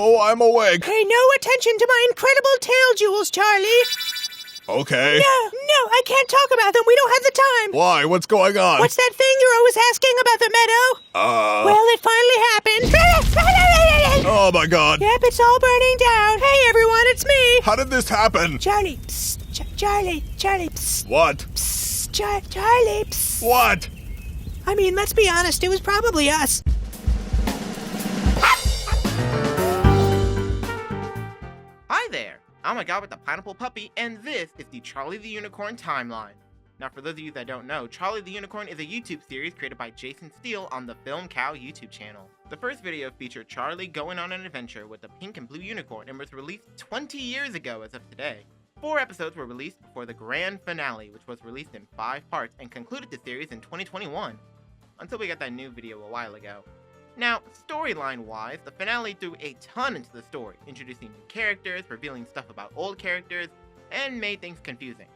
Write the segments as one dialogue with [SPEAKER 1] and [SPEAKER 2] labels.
[SPEAKER 1] Oh, I'm awake.
[SPEAKER 2] Pay no attention to my incredible tail jewels, Charlie.
[SPEAKER 1] Okay.
[SPEAKER 2] No, I can't talk about them. We don't have the time.
[SPEAKER 1] Why? What's going on?
[SPEAKER 2] What's that thing you're always asking about the meadow? Well, it finally happened.
[SPEAKER 1] Oh my god.
[SPEAKER 2] Yep, it's all burning down. Hey, everyone, it's me.
[SPEAKER 1] How did this happen?
[SPEAKER 2] Charlie, psst. Charlie, psst.
[SPEAKER 1] What?
[SPEAKER 2] Psst. Charlie, psst.
[SPEAKER 1] What?
[SPEAKER 2] I mean, let's be honest, it was probably us.
[SPEAKER 3] Hi there! I'm a guy with a pineapple puppy, and this is the Charlie the Unicorn timeline. Now, for those of you that don't know, Charlie the Unicorn is a YouTube series created by Jason Steele on the Filmcow YouTube channel. The first video featured Charlie going on an adventure with a pink and blue unicorn and was released 20 years ago as of today. 4 episodes were released before the grand finale, which was released in 5 parts and concluded the series in 2021, until we got that new video a while ago. Now, storyline-wise, the finale threw a ton into the story, introducing new characters, revealing stuff about old characters, and made things confusing.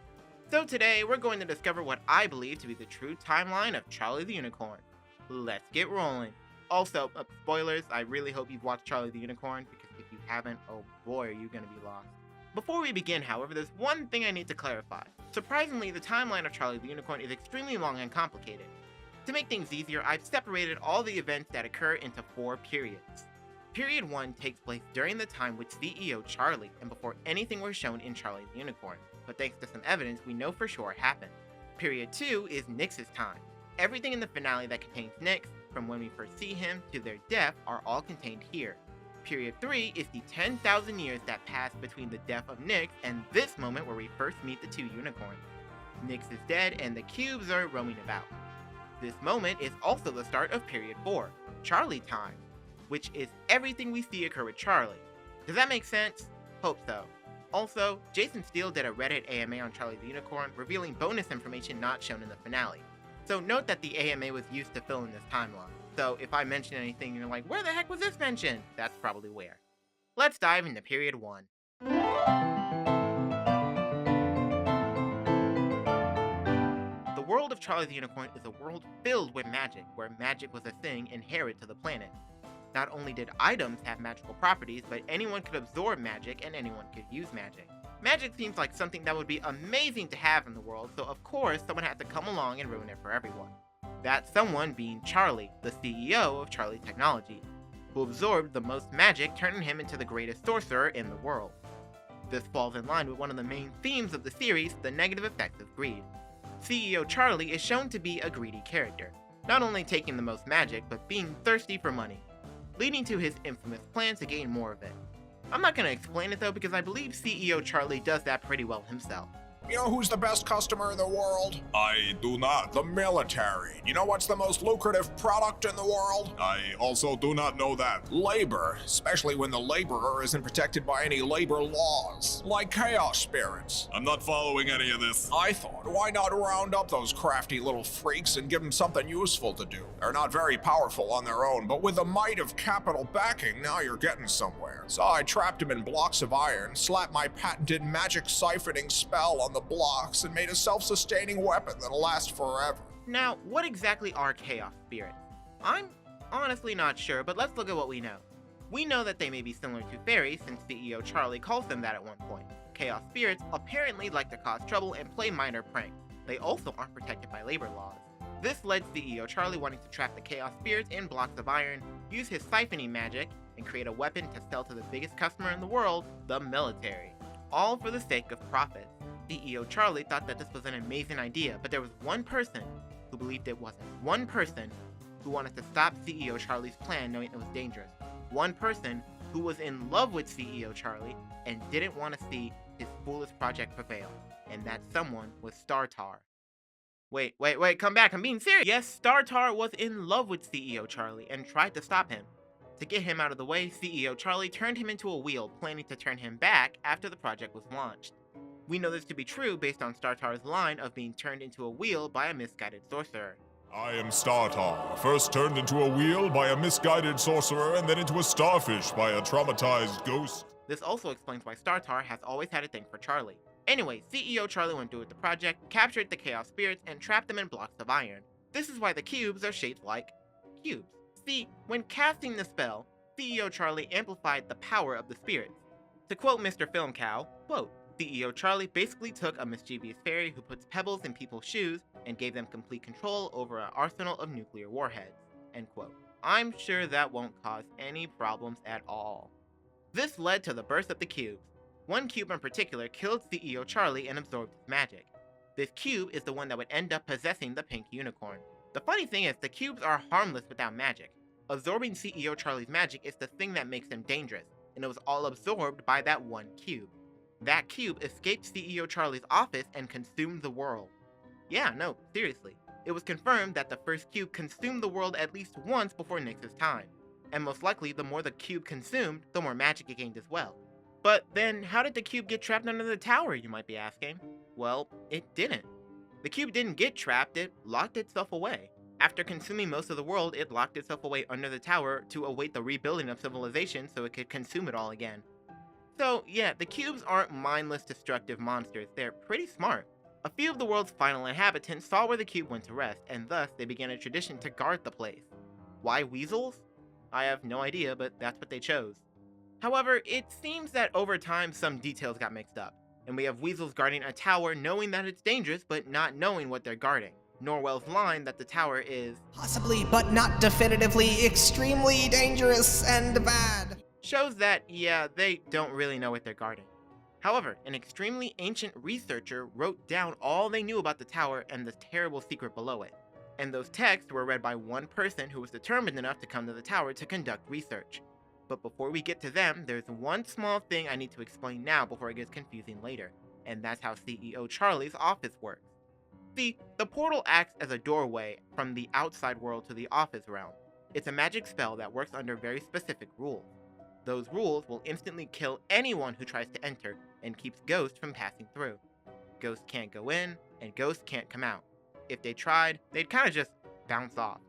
[SPEAKER 3] So today, we're going to discover what I believe to be the true timeline of Charlie the Unicorn. Let's get rolling. Also, spoilers, I really hope you've watched Charlie the Unicorn, because if you haven't, oh boy, are you going to be lost. Before we begin, however, there's one thing I need to clarify. Surprisingly, the timeline of Charlie the Unicorn is extremely long and complicated. To make things easier, I've separated all the events that occur into 4 periods. Period 1 takes place during the time with CEO Charlie and before anything was shown in Charlie the Unicorn, but thanks to some evidence we know for sure happened. Period 2 is Nyx's time. Everything in the finale that contains Nyx, from when we first see him to their death, are all contained here. Period 3 is the 10,000 years that passed between the death of Nyx and this moment where we first meet the 2 unicorns. Nyx is dead and the cubes are roaming about. This moment is also the start of Period 4, Charlie time, which is everything we see occur with Charlie. Does that make sense? Hope so. Also, Jason Steele did a Reddit AMA on Charlie the Unicorn, revealing bonus information not shown in the finale. So note that the AMA was used to fill in this timeline. So if I mention anything and you're like, where the heck was this mentioned? That's probably where. Let's dive into Period 1. The world of Charlie the Unicorn is a world filled with magic, where magic was a thing inherent to the planet. Not only did items have magical properties, but anyone could absorb magic and anyone could use magic. Magic seems like something that would be amazing to have in the world, so of course someone had to come along and ruin it for everyone. That someone being Charlie, the CEO of Charlie Technologies, who absorbed the most magic, turning him into the greatest sorcerer in the world. This falls in line with one of the main themes of the series, the negative effects of greed. CEO Charlie is shown to be a greedy character, not only taking the most magic, but being thirsty for money, leading to his infamous plan to gain more of it. I'm not going to explain it though, because I believe CEO Charlie does that pretty well himself.
[SPEAKER 4] You know who's the best customer in the world?
[SPEAKER 1] I do not.
[SPEAKER 4] The military. You know what's the most lucrative product in the world?
[SPEAKER 1] I also do not know that.
[SPEAKER 4] Labor, especially when the laborer isn't protected by any labor laws, like chaos spirits.
[SPEAKER 1] I'm not following any of this.
[SPEAKER 4] I thought, why not round up those crafty little freaks and give them something useful to do? They're not very powerful on their own, but with the might of capital backing, now you're getting somewhere. So I trapped them in blocks of iron, slapped my patented magic siphoning spell on the blocks, and made a self-sustaining weapon that'll last forever.
[SPEAKER 3] Now, what exactly are chaos spirits? I'm honestly not sure, but let's look at what we know. We know that they may be similar to fairies, since CEO Charlie calls them that at one point. Chaos spirits apparently like to cause trouble and play minor pranks. They also aren't protected by labor laws. This led CEO Charlie wanting to trap the chaos spirits in blocks of iron, use his siphoning magic, and create a weapon to sell to the biggest customer in the world, the military. All for the sake of profit. CEO Charlie thought that this was an amazing idea, but there was one person who believed it wasn't. One person who wanted to stop CEO Charlie's plan knowing it was dangerous. One person who was in love with CEO Charlie and didn't want to see his foolish project prevail. And that someone was Startar. Wait, come back, I'm being serious! Yes, Startar was in love with CEO Charlie and tried to stop him. To get him out of the way, CEO Charlie turned him into a wheel, planning to turn him back after the project was launched. We know this to be true based on Startar's line of being turned into a wheel by a misguided sorcerer.
[SPEAKER 1] I am Startar, first turned into a wheel by a misguided sorcerer and then into a starfish by a traumatized ghost.
[SPEAKER 3] This also explains why Startar has always had a thing for Charlie. Anyway, CEO Charlie went through with the project, captured the chaos spirits, and trapped them in blocks of iron. This is why the cubes are shaped like cubes. See, when casting the spell, CEO Charlie amplified the power of the spirits. To quote Mr. Filmcow, quote, CEO Charlie basically took a mischievous fairy who puts pebbles in people's shoes and gave them complete control over an arsenal of nuclear warheads, end quote. I'm sure that won't cause any problems at all. This led to the birth of the cubes. One cube in particular killed CEO Charlie and absorbed his magic. This cube is the one that would end up possessing the pink unicorn. The funny thing is, the cubes are harmless without magic. Absorbing CEO Charlie's magic is the thing that makes them dangerous, and it was all absorbed by that one cube. That cube escaped CEO Charlie's office and consumed the world. Yeah, no, seriously. It was confirmed that the first cube consumed the world at least once before Nyx's time. And most likely, the more the cube consumed, the more magic it gained as well. But then, how did the cube get trapped under the tower, you might be asking? Well, it didn't. The cube didn't get trapped, it locked itself away. After consuming most of the world, it locked itself away under the tower to await the rebuilding of civilization so it could consume it all again. So yeah, the cubes aren't mindless destructive monsters, they're pretty smart. A few of the world's final inhabitants saw where the cube went to rest, and thus they began a tradition to guard the place. Why weasels? I have no idea, but that's what they chose. However, it seems that over time some details got mixed up, and we have weasels guarding a tower knowing that it's dangerous but not knowing what they're guarding. Norwell's line that the tower is
[SPEAKER 5] possibly, but not definitively, extremely dangerous and bad
[SPEAKER 3] shows that, yeah, they don't really know what they're guarding. However, an extremely ancient researcher wrote down all they knew about the tower and the terrible secret below it. And those texts were read by one person who was determined enough to come to the tower to conduct research. But before we get to them, there's one small thing I need to explain now before it gets confusing later, and that's how CEO Charlie's office works. See, the portal acts as a doorway from the outside world to the office realm. It's a magic spell that works under very specific rules. Those rules will instantly kill anyone who tries to enter and keeps ghosts from passing through. Ghosts can't go in, and ghosts can't come out. If they tried, they'd kinda just bounce off.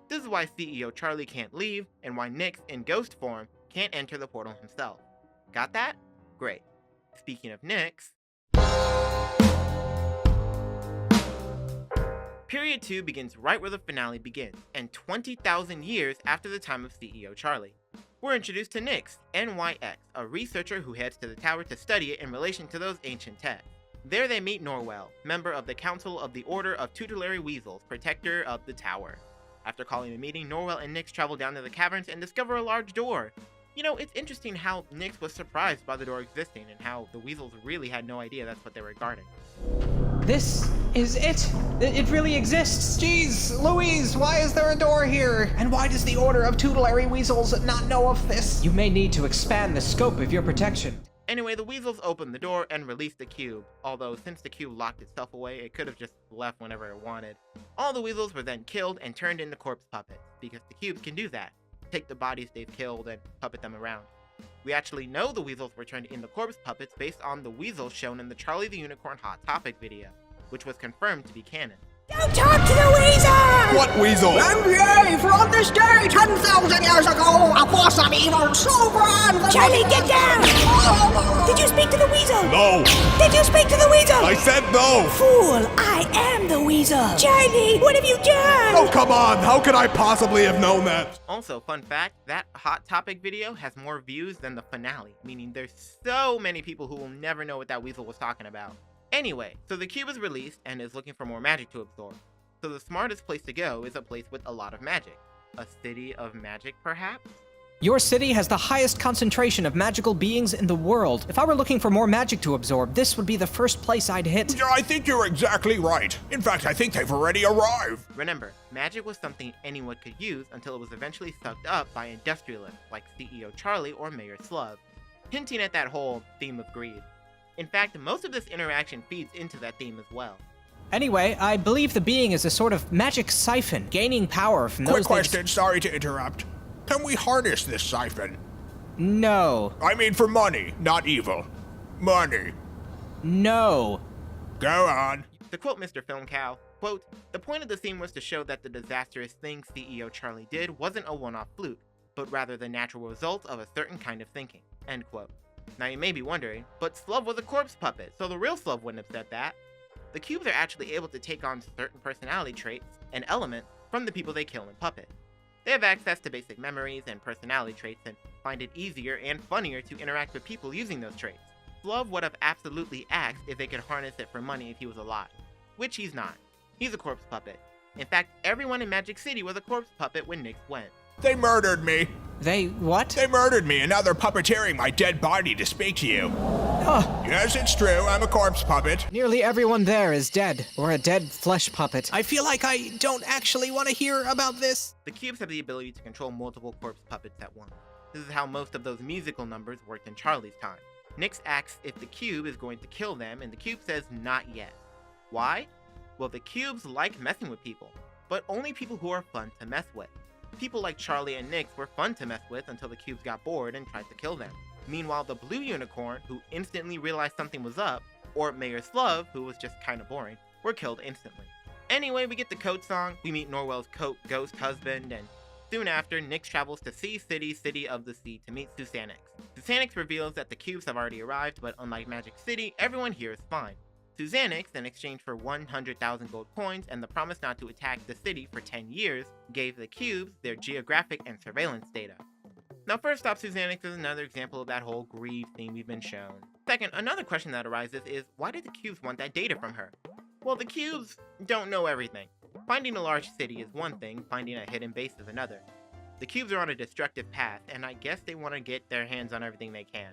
[SPEAKER 3] This is why CEO Charlie can't leave, and why Nyx, in ghost form, can't enter the portal himself. Got that? Great. Speaking of Nyx, Period 2 begins right where the finale begins, and 20,000 years after the time of CEO Charlie. We're introduced to Nyx, NYX, a researcher who heads to the tower to study it in relation to those ancient texts. There they meet Norwell, member of the Council of the Order of Tutelary Weasels, protector of the tower. After calling a meeting, Norwell and Nyx travel down to the caverns and discover a large door. You know, it's interesting how Nyx was surprised by the door existing and how the weasels really had no idea that's what they were guarding.
[SPEAKER 5] This is it. It really exists. Jeez, Louise, why is there a door here? And why does the Order of Tutelary Weasels not know of this? You may need to expand the scope of your protection.
[SPEAKER 3] Anyway, the weasels open the door and release the cube, although since the cube locked itself away, it could have just left whenever it wanted. All the weasels were then killed and turned into corpse puppets, because the cubes can do that. Take the bodies they've killed and puppet them around. We actually know the weasels were turned into corpse puppets based on the weasels shown in the Charlie the Unicorn Hot Topic video, which was confirmed to be canon.
[SPEAKER 2] Don't talk to the weasel!
[SPEAKER 1] What weasel?
[SPEAKER 6] NBA, for on this day 10,000 years ago, a force of evil so grand that...
[SPEAKER 2] Charlie, get down! Did you speak to the weasel?
[SPEAKER 1] No!
[SPEAKER 2] Did you speak to the weasel?
[SPEAKER 1] I said no!
[SPEAKER 2] Fool, I am the weasel! Charlie, what have you done?
[SPEAKER 1] Oh, come on! How could I possibly have known that?
[SPEAKER 3] Also, fun fact, that Hot Topic video has more views than the finale, meaning there's so many people who will never know what that weasel was talking about. Anyway, so the cube is released and is looking for more magic to absorb. So the smartest place to go is a place with a lot of magic. A city of magic, perhaps?
[SPEAKER 5] Your city has the highest concentration of magical beings in the world. If I were looking for more magic to absorb, this would be the first place I'd hit.
[SPEAKER 4] Yeah, I think you're exactly right. In fact, I think they've already arrived.
[SPEAKER 3] Remember, magic was something anyone could use until it was eventually sucked up by industrialists like CEO Charlie or Mayor Slug, hinting at that whole theme of greed. In fact, most of this interaction feeds into that theme as well.
[SPEAKER 5] Anyway, I believe the being is a sort of magic siphon, gaining power from those
[SPEAKER 4] Quick question, sorry to interrupt. Can we harness this siphon?
[SPEAKER 5] No.
[SPEAKER 4] I mean for money, not evil. Money.
[SPEAKER 5] No.
[SPEAKER 4] Go on.
[SPEAKER 3] To quote Mr. Filmcow, quote, "The point of the theme was to show that the disastrous thing CEO Charlie did wasn't a one-off fluke, but rather the natural result of a certain kind of thinking," end quote. Now you may be wondering, but Slub was a corpse puppet, so the real Slub wouldn't have said that. The cubes are actually able to take on certain personality traits and elements from the people they kill and puppet. They have access to basic memories and personality traits and find it easier and funnier to interact with people using those traits. Fluv would have absolutely asked if they could harness it for money if he was alive, which he's not. He's a corpse puppet. In fact, everyone in Magic City was a corpse puppet when Nix went.
[SPEAKER 4] They murdered me.
[SPEAKER 5] They what?
[SPEAKER 4] They murdered me, and now they're puppeteering my dead body to speak to you. Yes, it's true. I'm a corpse puppet.
[SPEAKER 5] Nearly everyone there is dead, or a dead flesh puppet.
[SPEAKER 2] I feel like I don't actually want to hear about this.
[SPEAKER 3] The cubes have the ability to control multiple corpse puppets at once. This is how most of those musical numbers worked in Charlie's time. Nix asks if the cube is going to kill them, and the cube says not yet. Why? Well, the cubes like messing with people, but only people who are fun to mess with. People like Charlie and Nix were fun to mess with until the cubes got bored and tried to kill them. Meanwhile, the blue unicorn, who instantly realized something was up, or Mayor Slug, who was just kinda boring, were killed instantly. Anyway, we get the Coat song, we meet Norwell's Coat ghost husband, and soon after, Nix travels to Sea City, City of the Sea, to meet Susanix. Susanix reveals that the cubes have already arrived, but unlike Magic City, everyone here is fine. Susanix, in exchange for 100,000 gold coins and the promise not to attack the city for 10 years, gave the cubes their geographic and surveillance data. Now, first off, Susanix is another example of that whole greed theme we've been shown. Second, another question that arises is, why did the cubes want that data from her? Well, the cubes don't know everything. Finding a large city is one thing, finding a hidden base is another. The cubes are on a destructive path, and I guess they want to get their hands on everything they can.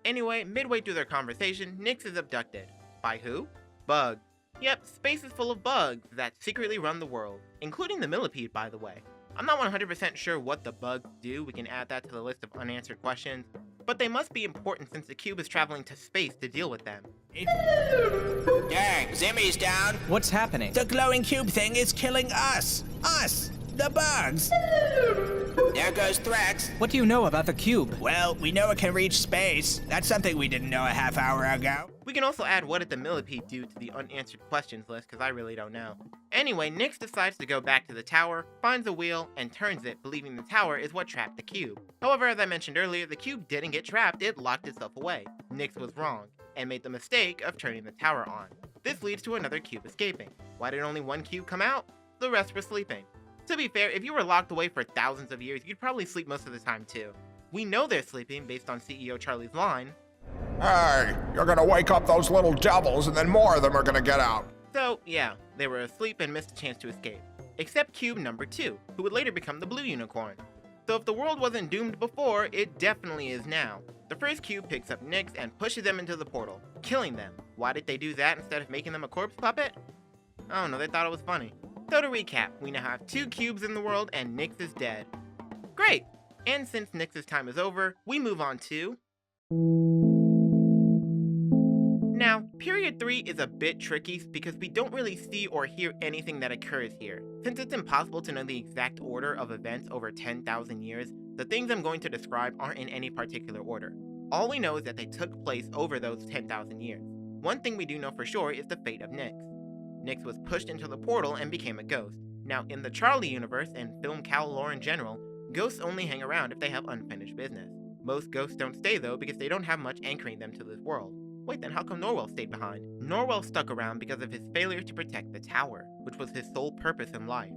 [SPEAKER 3] Anyway, midway through their conversation, Nix is abducted. By who? Bugs. Yep, space is full of bugs that secretly run the world, including the millipede, by the way. I'm not 100% sure what the bugs do, we can add that to the list of unanswered questions, but they must be important since the cube is traveling to space to deal with them.
[SPEAKER 2] Dang, Zimmy's down.
[SPEAKER 5] What's happening?
[SPEAKER 2] The glowing cube thing is killing us. Us, the bugs. There goes Threx.
[SPEAKER 5] What do you know about the cube?
[SPEAKER 2] Well, we know it can reach space. That's something we didn't know a half hour ago.
[SPEAKER 3] We can also add what did the millipede do to the unanswered questions list, because I really don't know. Anyway, Nix decides to go back to the tower, finds a wheel, and turns it, believing the tower is what trapped the cube. However, as I mentioned earlier, the cube didn't get trapped, it locked itself away. Nix was wrong, and made the mistake of turning the tower on. This leads to another cube escaping. Why did only one cube come out? The rest were sleeping. To be fair, if you were locked away for thousands of years, you'd probably sleep most of the time too. We know they're sleeping based on CEO Charlie's line,
[SPEAKER 4] Hey, you're gonna wake up those little devils, and then more of them are gonna get out.
[SPEAKER 3] so yeah, they were asleep and missed a chance to escape. Except cube number 2, who would later become the blue unicorn. So if the world wasn't doomed before, it definitely is now. The first cube picks up Nix and pushes them into the portal, killing them. Why did they do that instead of making them a corpse puppet? I don't know, they thought it was funny. So to recap, we now have 2 cubes in the world and Nix is dead. Great! And since Nix's time is over, we move on to... Now, Period 3 is a bit tricky because we don't really see or hear anything that occurs here. Since it's impossible to know the exact order of events over 10,000 years, the things I'm going to describe aren't in any particular order. All we know is that they took place over those 10,000 years. One thing we do know for sure is the fate of Nix. Nix was pushed into the portal and became a ghost. Now, in the Charlie universe and Filmcow lore in general, ghosts only hang around if they have unfinished business. Most ghosts don't stay though because they don't have much anchoring them to this world. Wait, then how come Norwell stayed behind? Norwell stuck around because of his failure to protect the tower, which was his sole purpose in life.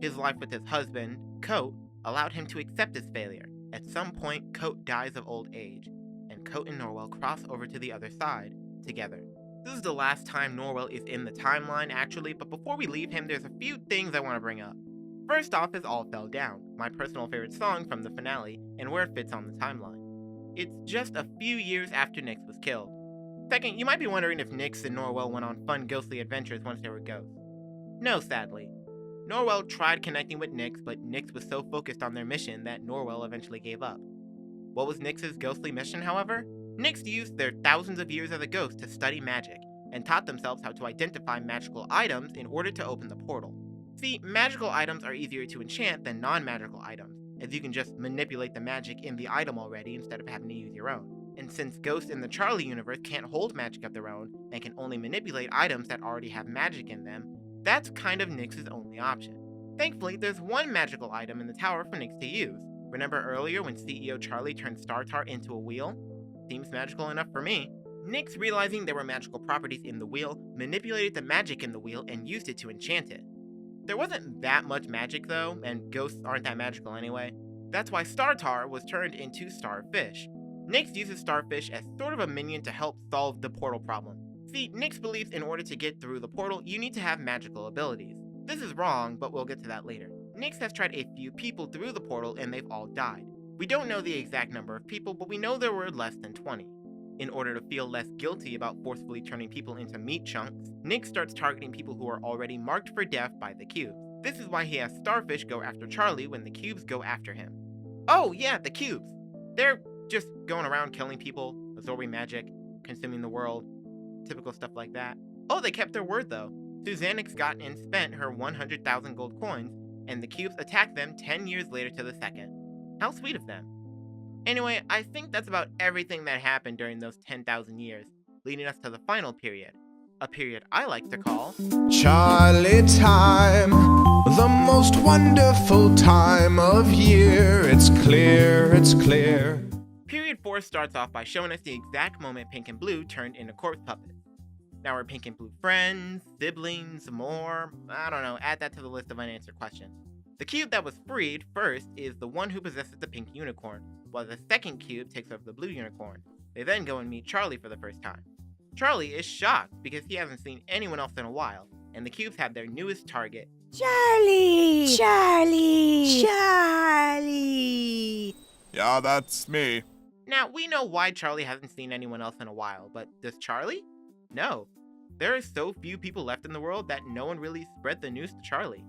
[SPEAKER 3] His life with his husband, Coat, allowed him to accept his failure. At some point, Coat dies of old age, and Coat and Norwell cross over to the other side, together. This is the last time Norwell is in the timeline actually, but before we leave him, there's a few things I want to bring up. First off is All Fell Down, my personal favorite song from the finale, and where it fits on the timeline. It's just a few years after Nix was killed. Second, you might be wondering if Nix and Norwell went on fun ghostly adventures once they were ghosts. No, sadly. Norwell tried connecting with Nix, but Nix was so focused on their mission that Norwell eventually gave up. What was Nix's ghostly mission, however? Nix used their thousands of years as a ghost to study magic, and taught themselves how to identify magical items in order to open the portal. See, magical items are easier to enchant than non-magical items, as you can just manipulate the magic in the item already instead of having to use your own. And since ghosts in the Charlie universe can't hold magic of their own, and can only manipulate items that already have magic in them, that's kind of Nix's only option. Thankfully, there's one magical item in the tower for Nix to use. Remember earlier when CEO Charlie turned Star Tart into a wheel? Seems magical enough for me. Nix, realizing there were magical properties in the wheel, manipulated the magic in the wheel and used it to enchant it. There wasn't that much magic though, and ghosts aren't that magical anyway. That's why Startar was turned into Starfish. Nyx uses Starfish as sort of a minion to help solve the portal problem. See, Nyx believes in order to get through the portal, you need to have magical abilities. This is wrong, but we'll get to that later. Nyx has tried a few people through the portal and they've all died. We don't know the exact number of people, but we know there were less than 20. In order to feel less guilty about forcefully turning people into meat chunks, Nyx starts targeting people who are already marked for death by the cubes. This is why he has Starfish go after Charlie when the cubes go after him. Oh yeah, the cubes! They're just going around killing people, absorbing magic, consuming the world, typical stuff like that. Oh, they kept their word though. Suzannix got and spent her 100,000 gold coins, and the cubes attacked them 10 years later to the second. How sweet of them. Anyway, I think that's about everything that happened during those 10,000 years, leading us to the final period. A period I like to call
[SPEAKER 7] Charlie time, the most wonderful time of year. It's clear, it's clear.
[SPEAKER 3] Period 4 starts off by showing us the exact moment Pink and Blue turned into corpse puppets. Now are Pink and Blue friends, siblings, more? I don't know, add that to the list of unanswered questions. The cube that was freed first is the one who possesses the pink unicorn, while the second cube takes over the blue unicorn. They then go and meet Charlie for the first time. Charlie is shocked because he hasn't seen anyone else in a while, and the cubes have their newest target.
[SPEAKER 8] Charlie! Charlie! Charlie!
[SPEAKER 1] Yeah, that's me.
[SPEAKER 3] Now, we know why Charlie hasn't seen anyone else in a while, but does Charlie? No. There are so few people left in the world that no one really spread the news to Charlie.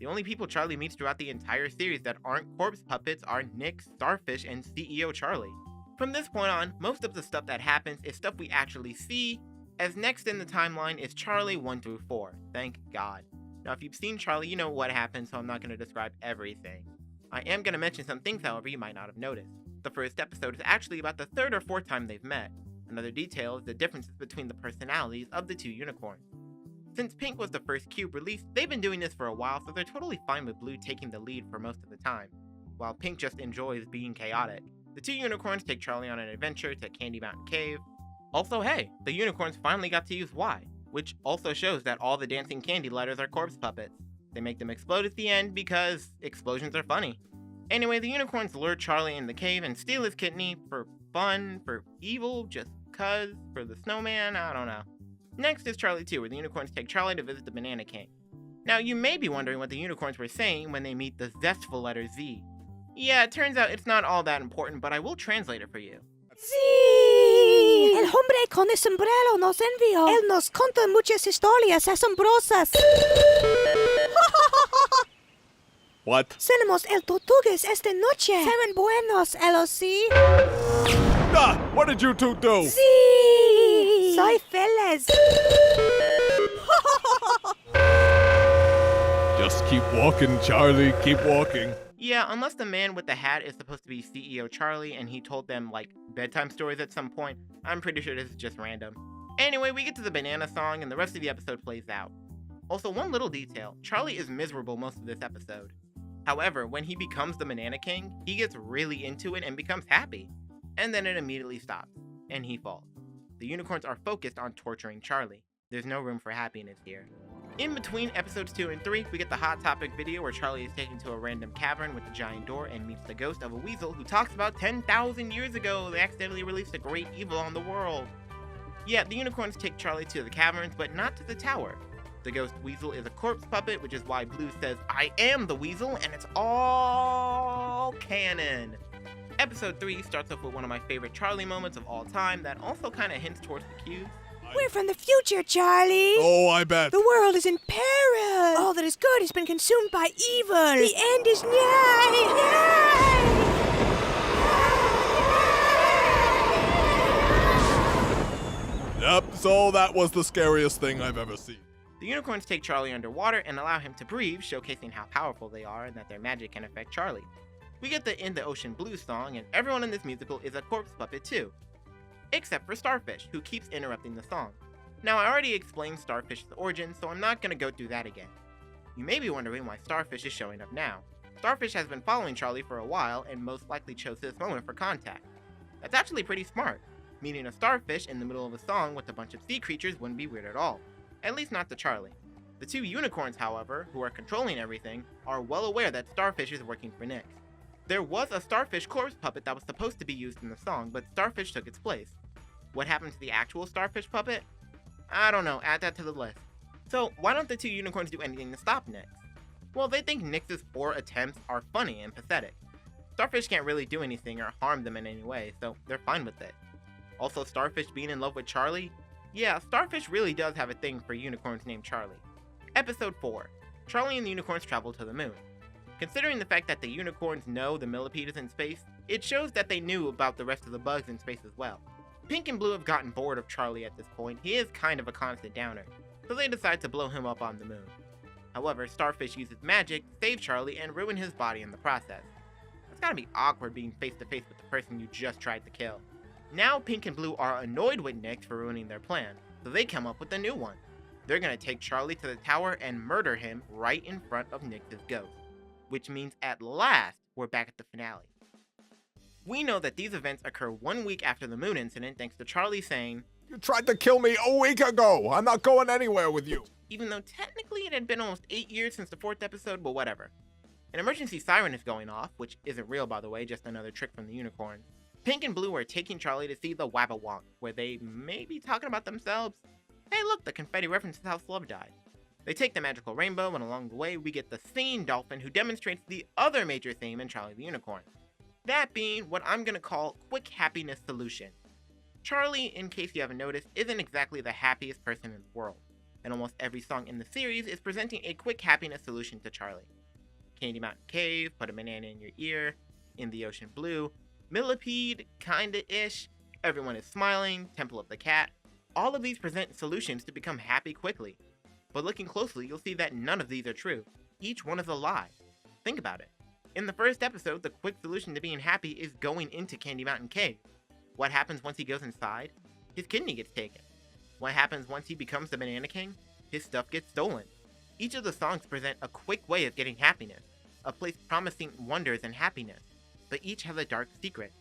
[SPEAKER 3] The only people Charlie meets throughout the entire series that aren't corpse puppets are Nyx, Starfish, and CEO Charlie. From this point on, most of the stuff that happens is stuff we actually see, as next in the timeline is Charlie 1 through 4. Thank God. Now, if you've seen Charlie, you know what happens, so I'm not going to describe everything. I am going to mention some things, however, you might not have noticed. The first episode is actually about the third or fourth time they've met. Another detail is the differences between the personalities of the two unicorns. Since Pink was the first cube released, they've been doing this for a while, so they're totally fine with Blue taking the lead for most of the time, while Pink just enjoys being chaotic. The two unicorns take Charlie on an adventure to Candy Mountain Cave. Also, hey, the unicorns finally got to use Y, which also shows that all the dancing candy letters are corpse puppets. They make them explode at the end because explosions are funny. Anyway, the unicorns lure Charlie in the cave and steal his kidney for fun, for evil, just cuz, for the snowman, I don't know. Next is Charlie 2, where the unicorns take Charlie to visit the Banana King. Now, you may be wondering what the unicorns were saying when they meet the zestful letter Z. Yeah, it turns out it's not all that important, but I will translate it for you.
[SPEAKER 8] Sí. El hombre con el sombrero nos envió. Él nos contó muchas historias asombrosas.
[SPEAKER 1] What?
[SPEAKER 8] Cenamos el tortugas esta noche. Serán buenos, ¿sí?
[SPEAKER 1] Ah, what did you two do?
[SPEAKER 8] Sí. Soy feliz.
[SPEAKER 1] Just keep walking, Charlie, keep walking.
[SPEAKER 3] Yeah, unless the man with the hat is supposed to be CEO Charlie and he told them, like, bedtime stories at some point, I'm pretty sure this is just random. Anyway, we get to the banana song and the rest of the episode plays out. Also, one little detail, Charlie is miserable most of this episode. However, when he becomes the Banana King, he gets really into it and becomes happy. And then it immediately stops, and he falls. The unicorns are focused on torturing Charlie. There's no room for happiness here. In between episodes 2 and 3, we get the Hot Topic video where Charlie is taken to a random cavern with a giant door and meets the ghost of a weasel who talks about 10,000 years ago they accidentally released a great evil on the world. Yeah, the unicorns take Charlie to the caverns, but not to the tower. The ghost weasel is a corpse puppet, which is why Blue says, I am the weasel, and it's all canon. Episode 3 starts off with one of my favorite Charlie moments of all time that also kind of hints towards the cube.
[SPEAKER 8] We're from the future, Charlie.
[SPEAKER 1] Oh, I bet.
[SPEAKER 8] The world is in peril. All that is good has been consumed by evil. The end is nigh.
[SPEAKER 1] Yep, so that was the scariest thing I've ever seen.
[SPEAKER 3] The unicorns take Charlie underwater and allow him to breathe, showcasing how powerful they are and that their magic can affect Charlie. We get the In the Ocean Blues song, and everyone in this musical is a corpse puppet too. Except for Starfish, who keeps interrupting the song. Now, I already explained Starfish's origin, so I'm not going to go through that again. You may be wondering why Starfish is showing up now. Starfish has been following Charlie for a while and most likely chose this moment for contact. That's actually pretty smart. Meeting a starfish in the middle of a song with a bunch of sea creatures wouldn't be weird at all. At least not to Charlie. The two unicorns, however, who are controlling everything, are well aware that Starfish is working for Nyx. There was a Starfish corpse puppet that was supposed to be used in the song, but Starfish took its place. What happened to the actual Starfish puppet? I don't know, add that to the list. So why don't the two unicorns do anything to stop Nyx? Well, they think Nyx's 4 attempts are funny and pathetic. Starfish can't really do anything or harm them in any way, so they're fine with it. Also, Starfish being in love with Charlie? Yeah, Starfish really does have a thing for unicorns named Charlie. Episode 4. Charlie and the unicorns travel to the moon. Considering the fact that the unicorns know the millipede is in space, it shows that they knew about the rest of the bugs in space as well. Pink and Blue have gotten bored of Charlie at this point. He is kind of a constant downer, so they decide to blow him up on the moon. However, Starfish uses magic to save Charlie and ruin his body in the process. It's gotta be awkward being face to face with the person you just tried to kill. Now Pink and Blue are annoyed with Nyx for ruining their plan, so they come up with a new one. They're gonna take Charlie to the tower and murder him right in front of Nyx's ghost. Which means at last, we're back at the finale. We know that these events occur 1 week after the moon incident thanks to Charlie saying,
[SPEAKER 4] You tried to kill me a week ago. I'm not going anywhere with you.
[SPEAKER 3] even though technically it had been almost 8 years since the 4th episode, but whatever. An emergency siren is going off, which isn't real by the way, just another trick from the unicorn. Pink and Blue are taking Charlie to see the Wabawonk, where they may be talking about themselves. Hey look, the confetti references how Slub died. They take the magical rainbow, and along the way we get the scene dolphin who demonstrates the other major theme in Charlie the Unicorn. That being what I'm gonna call quick happiness solution. Charlie, in case you haven't noticed, isn't exactly the happiest person in the world, and almost every song in the series is presenting a quick happiness solution to Charlie. Candy Mountain Cave, Put a Banana in Your Ear, In the Ocean Blue, Millipede, kinda-ish, Everyone is Smiling, Temple of the Cat. All of these present solutions to become happy quickly. But looking closely, you'll see that none of these are true. Each one is a lie. Think about it. In the first episode, the quick solution to being happy is going into Candy Mountain Cave. What happens once he goes inside? His kidney gets taken. What happens once he becomes the Banana King? His stuff gets stolen. Each of the songs present a quick way of getting happiness, a place promising wonders and happiness, but each has a dark secret.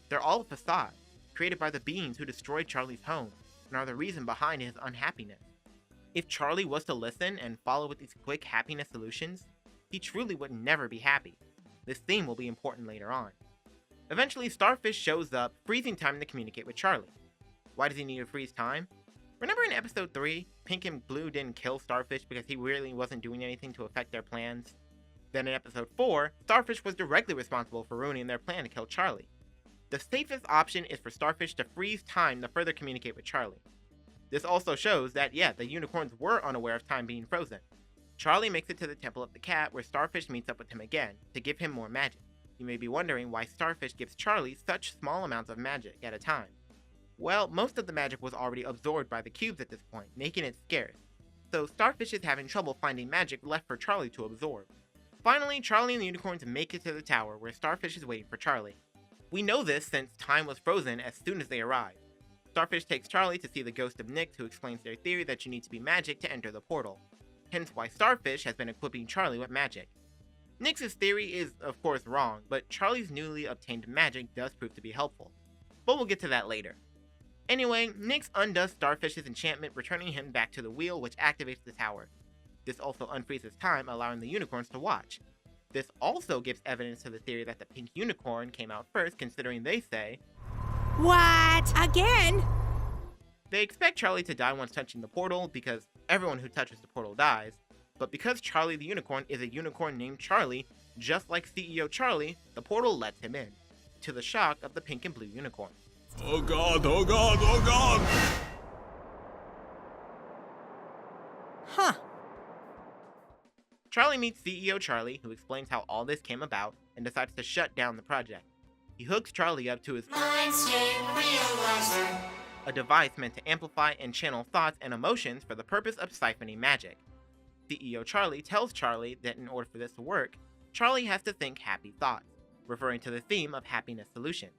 [SPEAKER 3] They're all a facade, created by the beings who destroyed Charlie's home, and are the reason behind his unhappiness. If Charlie was to listen and follow with these quick happiness solutions, he truly would never be happy. This theme will be important later on. Eventually, Starfish shows up, freezing time to communicate with Charlie. Why does he need to freeze time? Remember in episode 3, Pink and Blue didn't kill Starfish because he really wasn't doing anything to affect their plans? Then in episode 4, Starfish was directly responsible for ruining their plan to kill Charlie. The safest option is for Starfish to freeze time to further communicate with Charlie. This also shows that, yeah, the unicorns were unaware of time being frozen. Charlie makes it to the Temple of the Cat, where Starfish meets up with him again, to give him more magic. You may be wondering why Starfish gives Charlie such small amounts of magic at a time. Well, most of the magic was already absorbed by the cubes at this point, making it scarce. So Starfish is having trouble finding magic left for Charlie to absorb. Finally, Charlie and the unicorns make it to the tower, where Starfish is waiting for Charlie. We know this since time was frozen as soon as they arrive. Starfish takes Charlie to see the ghost of Nyx, who explains their theory that you need to be magic to enter the portal. Hence why Starfish has been equipping Charlie with magic. Nyx's theory is, of course, wrong, but Charlie's newly obtained magic does prove to be helpful. But we'll get to that later. Anyway, Nyx undoes Starfish's enchantment, returning him back to the wheel, which activates the tower. This also unfreezes time, allowing the unicorns to watch. This also gives evidence to the theory that the pink unicorn came out first, considering they say,
[SPEAKER 8] What? Again?
[SPEAKER 3] they expect Charlie to die once touching the portal, because everyone who touches the portal dies. But because Charlie the Unicorn is a unicorn named Charlie, just like CEO Charlie, the portal lets him in, to the shock of the pink and blue unicorn.
[SPEAKER 1] Oh god, oh god, oh god!
[SPEAKER 8] Huh.
[SPEAKER 3] Charlie meets CEO Charlie, who explains how all this came about, and decides to shut down the project. He hooks Charlie up to his Mind State Realizer, a device meant to amplify and channel thoughts and emotions for the purpose of siphoning magic. CEO Charlie tells Charlie that in order for this to work, Charlie has to think happy thoughts, referring to the theme of happiness solutions.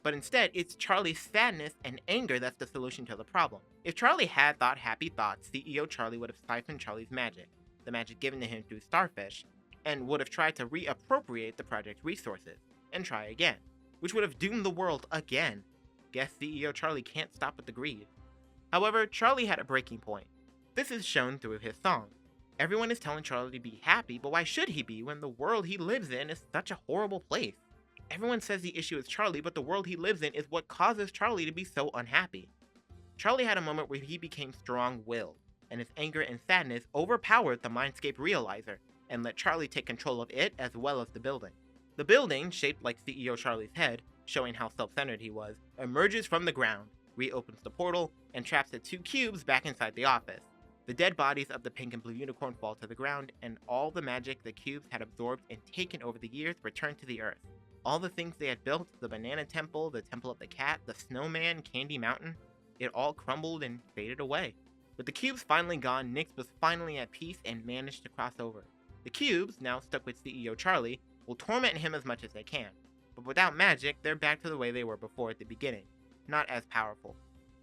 [SPEAKER 3] But instead, it's Charlie's sadness and anger that's the solution to the problem. If Charlie had thought happy thoughts, CEO Charlie would have siphoned Charlie's magic, the magic given to him through Starfish, and would have tried to reappropriate the project's resources, and try again, which would have doomed the world again. Guess CEO Charlie can't stop with the greed. However, Charlie had a breaking point. This is shown through his song. Everyone is telling Charlie to be happy, but why should he be when the world he lives in is such a horrible place? Everyone says the issue is Charlie, but the world he lives in is what causes Charlie to be so unhappy. Charlie had a moment where he became strong-willed, and his anger and sadness overpowered the Mindscape Realizer and let Charlie take control of it as well as the building. The building, shaped like CEO Charlie's head, showing how self-centered he was, emerges from the ground, reopens the portal, and traps the two cubes back inside the office. The dead bodies of the pink and blue unicorn fall to the ground, and all the magic the cubes had absorbed and taken over the years return to the earth. All the things they had built, the banana temple, the temple of the cat, the snowman, Candy Mountain, it all crumbled and faded away. With the cubes finally gone, Nix was finally at peace and managed to cross over. The cubes, now stuck with CEO Charlie, will torment him as much as they can. But without magic, they're back to the way they were before at the beginning. Not as powerful.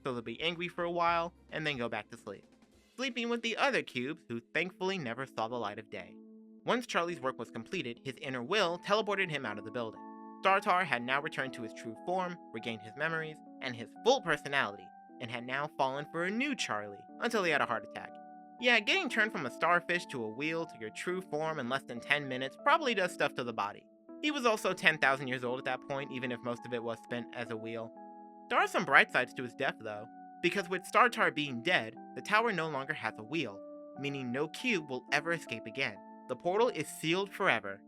[SPEAKER 3] So they'll be angry for a while, and then go back to sleep. Sleeping with the other cubes, who thankfully never saw the light of day. Once Charlie's work was completed, his inner will teleported him out of the building. Startar had now returned to his true form, regained his memories, and his full personality, and had now fallen for a new Charlie, until he had a heart attack. Yeah, getting turned from a starfish to a wheel to your true form in less than 10 minutes probably does stuff to the body. He was also 10,000 years old at that point, even if most of it was spent as a wheel. There are some bright sides to his death though, because with Startar being dead, the tower no longer has a wheel, meaning no cube will ever escape again. The portal is sealed forever.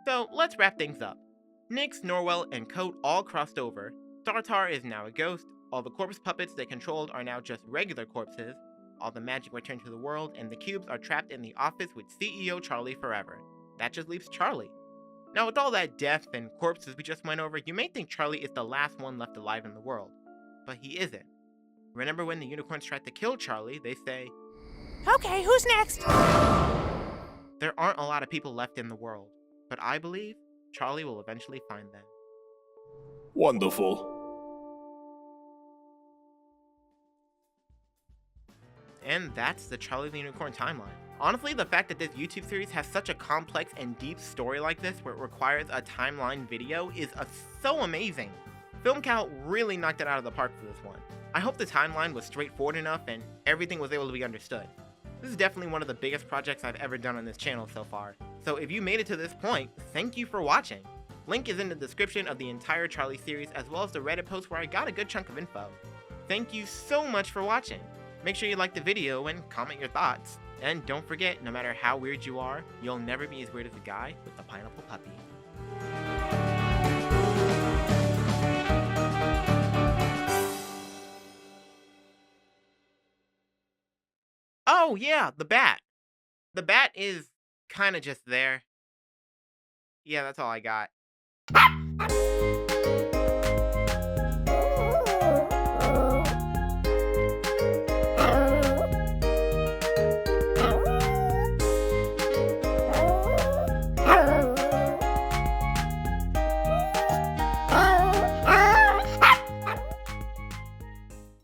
[SPEAKER 3] So let's wrap things up. Nix, Norwell, and Coat all crossed over. Startar is now a ghost, all the corpse puppets they controlled are now just regular corpses, all the magic returned to the world, and the cubes are trapped in the office with CEO Charlie forever. That just leaves Charlie. Now with all that death and corpses we just went over, you may think Charlie is the last one left alive in the world. But he isn't. Remember when the unicorns tried to kill Charlie, they say,
[SPEAKER 8] Okay, who's next?
[SPEAKER 3] there aren't a lot of people left in the world, but I believe Charlie will eventually find them.
[SPEAKER 1] Wonderful.
[SPEAKER 3] And that's the Charlie the Unicorn timeline. Honestly, the fact that this YouTube series has such a complex and deep story like this where it requires a timeline video is so amazing. Filmcow really knocked it out of the park for this one. I hope the timeline was straightforward enough and everything was able to be understood. This is definitely one of the biggest projects I've ever done on this channel so far, so if you made it to this point, thank you for watching. Link is in the description of the entire Charlie series as well as the Reddit post where I got a good chunk of info. Thank you so much for watching. Make sure you like the video and comment your thoughts. And don't forget, no matter how weird you are, you'll never be as weird as the guy with the pineapple puppy. Oh yeah, the bat. The bat is kinda just there. Yeah, that's all I got.